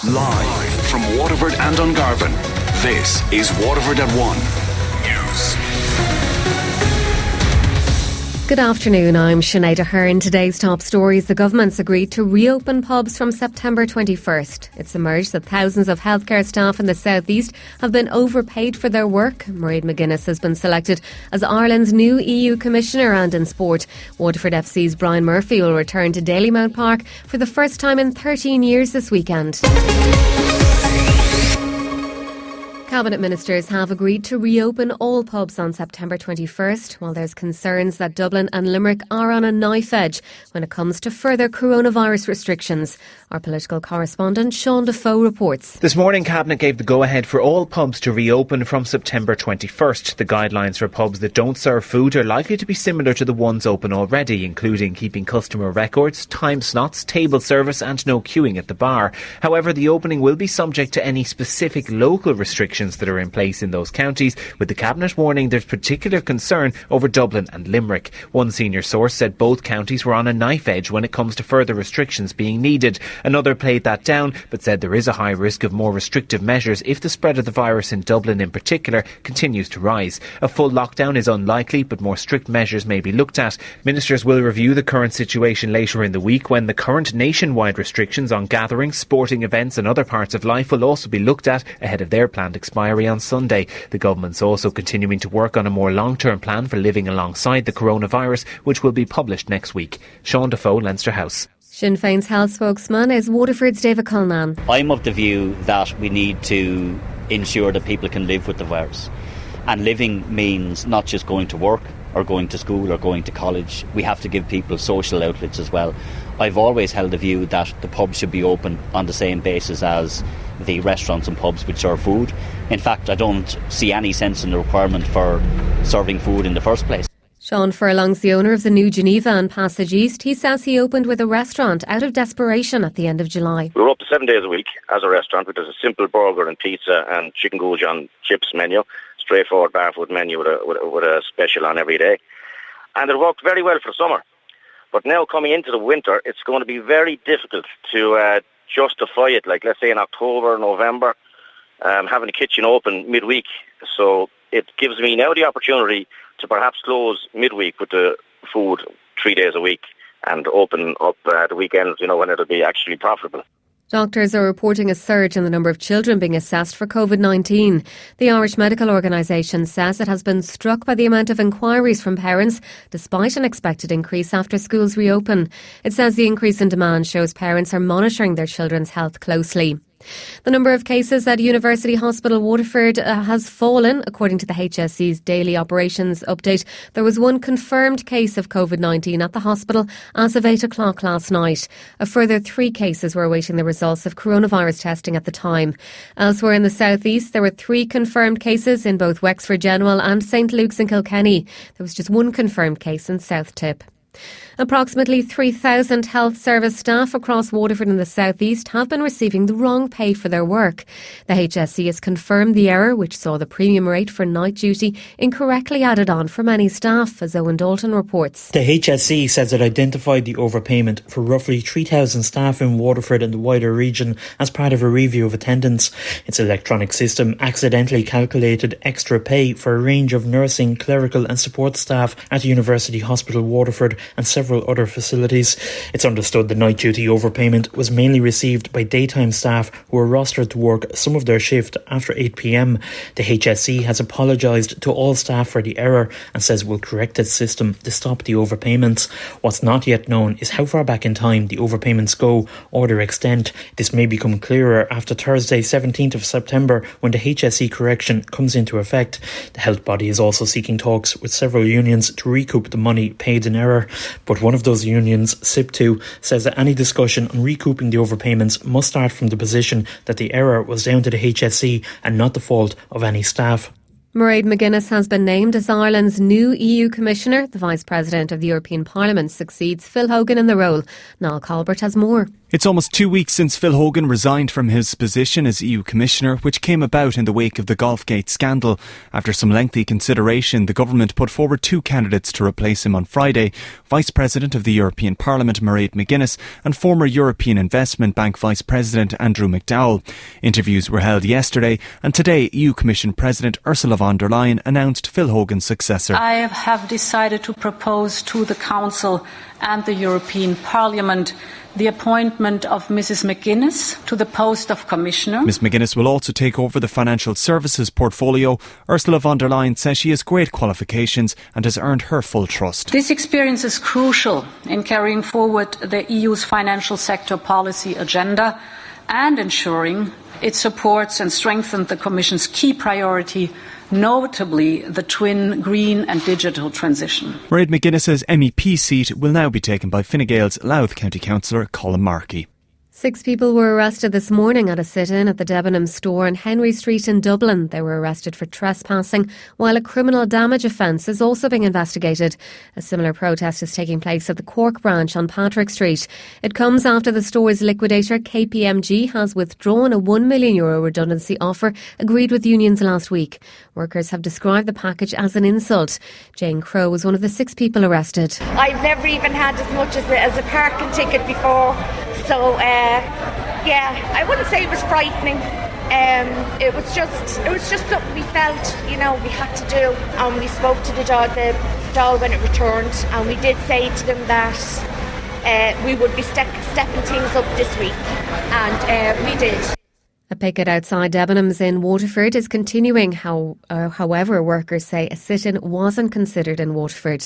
Live from Waterford and Dungarvan, this is Waterford at 1 News. Good afternoon, I'm Sinead Aherne. Today's top stories: the government's agreed to reopen pubs from September 21st. It's emerged that thousands of healthcare staff in the South East have been overpaid for their work. Mairead McGuinness has been selected as Ireland's new EU Commissioner. And in sport, Waterford FC's Brian Murphy will return to Dalymount Park for the first time in 13 years this weekend. Cabinet ministers have agreed to reopen all pubs on September 21st, while there's concerns that Dublin and Limerick are on a knife edge when it comes to further coronavirus restrictions. Our political correspondent Sean Defoe reports. This morning, Cabinet gave the go-ahead for all pubs to reopen from September 21st. The guidelines for pubs that don't serve food are likely to be similar to the ones open already, including keeping customer records, time slots, table service and no queuing at the bar. However, the opening will be subject to any specific local restrictions that are in place in those counties, with the Cabinet warning there's particular concern over Dublin and Limerick. One senior source said both counties were on a knife edge when it comes to further restrictions being needed. Another played that down, but said there is a high risk of more restrictive measures if the spread of the virus in Dublin in particular continues to rise. A full lockdown is unlikely, but more strict measures may be looked at. Ministers will review the current situation later in the week, when the current nationwide restrictions on gatherings, sporting events and other parts of life will also be looked at ahead of their planned expiry on Sunday. The government's also continuing to work on a more long-term plan for living alongside the coronavirus, which will be published next week. Sean Defoe, Leinster House. Sinn Féin's health spokesman is Waterford's David Coleman. I'm of the view that we need to ensure that people can live with the virus. And living means not just going to work or going to school or going to college. We have to give people social outlets as well. I've always held the view that the pubs should be open on the same basis as the restaurants and pubs which serve food. In fact, I don't see any sense in the requirement for serving food in the first place. Sean Furlong's the owner of the New Geneva in Passage East. He says he opened with a restaurant out of desperation at the end of July. We were up to 7 days a week as a restaurant, which is a simple burger and pizza and chicken goujon chips menu, straightforward bar food menu with a special on every day. And it worked very well for summer. But now coming into the winter, it's going to be very difficult to justify it, like let's say in October, November, having the kitchen open midweek. So it gives me now the opportunity to perhaps close midweek with the food 3 days a week and open up the weekends, when it'll be actually profitable. Doctors are reporting a surge in the number of children being assessed for COVID-19. The Irish Medical Organisation says it has been struck by the amount of inquiries from parents, despite an expected increase after schools reopen. It says the increase in demand shows parents are monitoring their children's health closely. The number of cases at University Hospital Waterford has fallen. According to the HSE's daily operations update, there was one confirmed case of COVID-19 at the hospital as of 8 o'clock last night. A further 3 cases were awaiting the results of coronavirus testing at the time. Elsewhere in the South East, there were 3 confirmed cases in both Wexford General and St Luke's in Kilkenny. There was just 1 confirmed case in South Tip. Approximately 3,000 health service staff across Waterford and the South East have been receiving the wrong pay for their work. The HSE has confirmed the error, which saw the premium rate for night duty incorrectly added on for many staff, as Owen Dalton reports. The HSE says it identified the overpayment for roughly 3,000 staff in Waterford and the wider region as part of a review of attendance. Its electronic system accidentally calculated extra pay for a range of nursing, clerical and support staff at University Hospital Waterford and several other facilities. It's understood the night duty overpayment was mainly received by daytime staff who were rostered to work some of their shift after 8 p.m. The HSE has apologised to all staff for the error and says it will correct its system to stop the overpayments. What's not yet known is how far back in time the overpayments go or their extent. This may become clearer after Thursday 17th of September, when the HSE correction comes into effect. The health body is also seeking talks with several unions to recoup the money paid in error. But one of those unions, SIP2, says that any discussion on recouping the overpayments must start from the position that the error was down to the HSE and not the fault of any staff. Mairead McGuinness has been named as Ireland's new EU Commissioner. The Vice President of the European Parliament succeeds Phil Hogan in the role. Niall Colbert has more. It's almost 2 weeks since Phil Hogan resigned from his position as EU Commissioner, which came about in the wake of the Golfgate scandal. After some lengthy consideration, the government put forward 2 candidates to replace him on Friday: Vice President of the European Parliament Mairead McGuinness and former European Investment Bank Vice President Andrew McDowell. Interviews were held yesterday, and today EU Commission President Ursula von der Leyen announced Phil Hogan's successor. I have decided to propose to the Council and the European Parliament the appointment of Mrs McGuinness to the post of Commissioner. Ms McGuinness will also take over the financial services portfolio. Ursula von der Leyen says she has great qualifications and has earned her full trust. This experience is crucial in carrying forward the EU's financial sector policy agenda and ensuring it supports and strengthens the Commission's key priority, notably the twin green and digital transition. Mairead McGuinness's MEP seat will now be taken by Fine Gael's Louth County Councillor Colin Markey. 6 people were arrested this morning at a sit-in at the Debenhams store on Henry Street in Dublin. They were arrested for trespassing, while a criminal damage offence is also being investigated. A similar protest is taking place at the Cork branch on Patrick Street. It comes after the store's liquidator KPMG has withdrawn a €1 million redundancy offer agreed with unions last week. Workers have described the package as an insult. Jane Crowe was one of the 6 people arrested. I've never even had as much as a parking ticket before. So, I wouldn't say it was frightening. It was just something we felt, we had to do. And we spoke to the Dáil when it returned, and we did say to them that we would be stepping things up this week, and we did. A picket outside Debenhams in Waterford is continuing. However, workers say a sit-in wasn't considered in Waterford.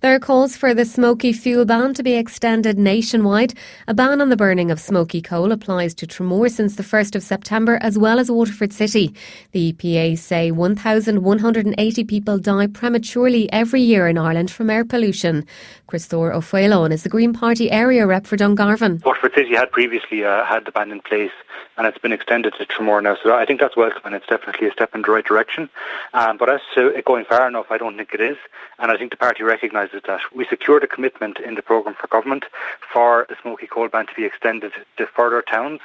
There are calls for the Smoky fuel ban to be extended nationwide. A ban on the burning of smoky coal applies to Tramore since the 1st of September, as well as Waterford City. The EPA say 1,180 people die prematurely every year in Ireland from air pollution. Christopher O'Faolin is the Green Party area rep for Dungarvan. Waterford City had previously had the ban in place, and it's been extended to Tramore now, so I think that's welcome, and it's definitely a step in the right direction. But as to it going far enough, I don't think it is, and I think the party recognises that. We secured a commitment in the programme for government for the smoky coal ban to be extended to further towns,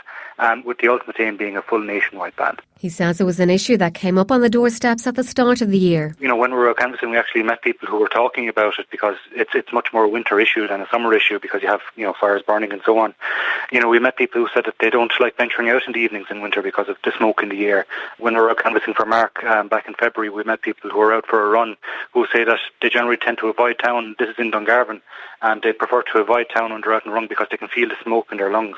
with the ultimate aim being a full nationwide ban. He says it was an issue that came up on the doorsteps at the start of the year. When we were canvassing, we actually met people who were talking about it, because it's much more a winter issue than a summer issue, because you have fires burning and so on. We met people who said that they don't like venturing out in the evenings in winter because of the smoke in the air. When we were canvassing for Mark back in February, we met people who were out for a run who say that they generally tend to avoid town. This is in Dungarvan, and they prefer to avoid town when they're out and run because they can feel the smoke in their lungs.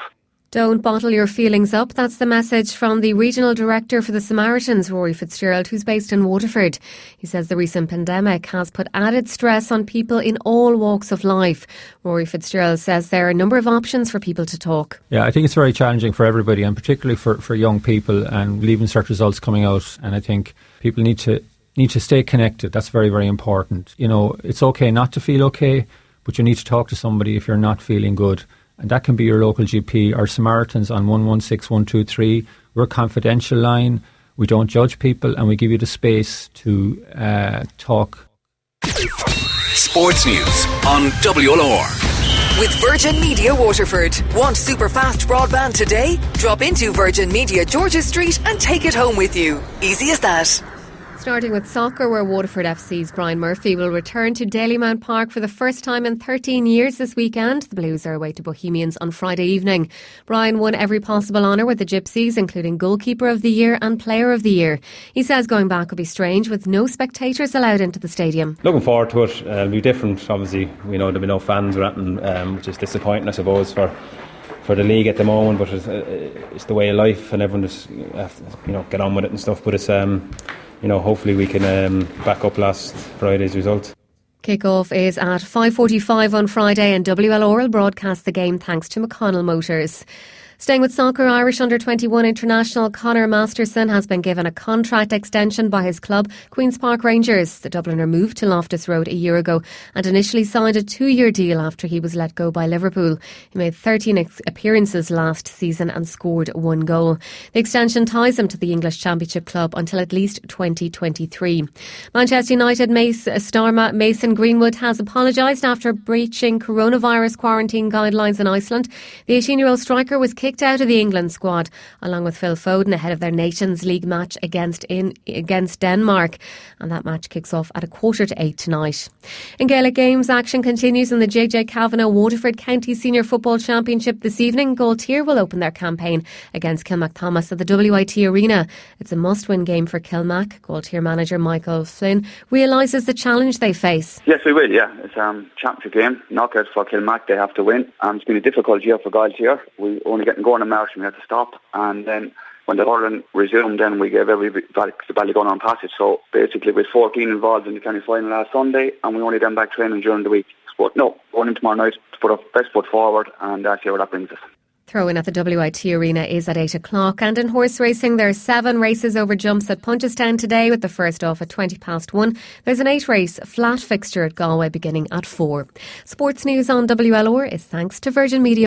Don't bottle your feelings up. That's the message from the Regional Director for the Samaritans, Rory Fitzgerald, who's based in Waterford. He says the recent pandemic has put added stress on people in all walks of life. Rory Fitzgerald says there are a number of options for people to talk. Yeah, I think it's very challenging for everybody, and particularly for young people, and leaving cert results coming out. And I think people need to stay connected. That's very, very important. It's okay not to feel okay, but you need to talk to somebody if you're not feeling good. And that can be your local GP or Samaritans on 116123. We're a confidential line. We don't judge people, and we give you the space to talk. Sports News on WLR. With Virgin Media Waterford. Want super fast broadband today? Drop into Virgin Media George's Street and take it home with you. Easy as that. Starting with soccer, where Waterford FC's Brian Murphy will return to Dalymount Park for the first time in 13 years this weekend. The Blues are away to Bohemians on Friday evening. Brian won every possible honour with the Gypsies, including Goalkeeper of the Year and Player of the Year. He says going back will be strange with no spectators allowed into the stadium. Looking forward to it. It'll be different, obviously. We know there'll be no fans or anything, which is disappointing, I suppose, for the league at the moment, but it's the way of life, and everyone just have to, get on with it and stuff. But it's hopefully we can back up last Friday's result. Kick-off is at 5:45 on Friday, and WLR will broadcast the game thanks to McConnell Motors. Staying with soccer, Irish under-21 international Conor Masterson has been given a contract extension by his club, Queen's Park Rangers. The Dubliner moved to Loftus Road a year ago and initially signed a 2-year deal after he was let go by Liverpool. He made 13 appearances last season and scored 1 goal. The extension ties him to the English Championship club until at least 2023. Manchester United star Mason Greenwood has apologised after breaching coronavirus quarantine guidelines in Iceland. The 18-year-old striker was kicked out of the England squad along with Phil Foden ahead of their Nations League match against Denmark, and that match kicks off at 7:45 tonight. In Gaelic games, action continues in the JJ Kavanagh Waterford County Senior Football Championship this evening. Galtier will open their campaign against Kilmac Thomas at the WIT Arena. It's a must-win game for Kilmac. Galtier manager Michael Flynn realises the challenge they face. Yes, we will, yeah. It's a championship game, knockout for Kilmac, they have to win. It's been a difficult year for Galtier. We only getting going in March and we had to stop, and then when the hurling resumed, then we gave every Ballygunner on passage. So basically with 14 involved in the county final last Sunday, and we only then back training during the week. But no, going in tomorrow night to put our best foot forward and see where that brings us. Throw-in at the WIT Arena is at 8 o'clock. And in horse racing, there are 7 races over jumps at Punchestown today, with the first off at 1:20. There's an 8-race flat fixture at Galway beginning at 4. Sports news on WLR is thanks to Virgin Media.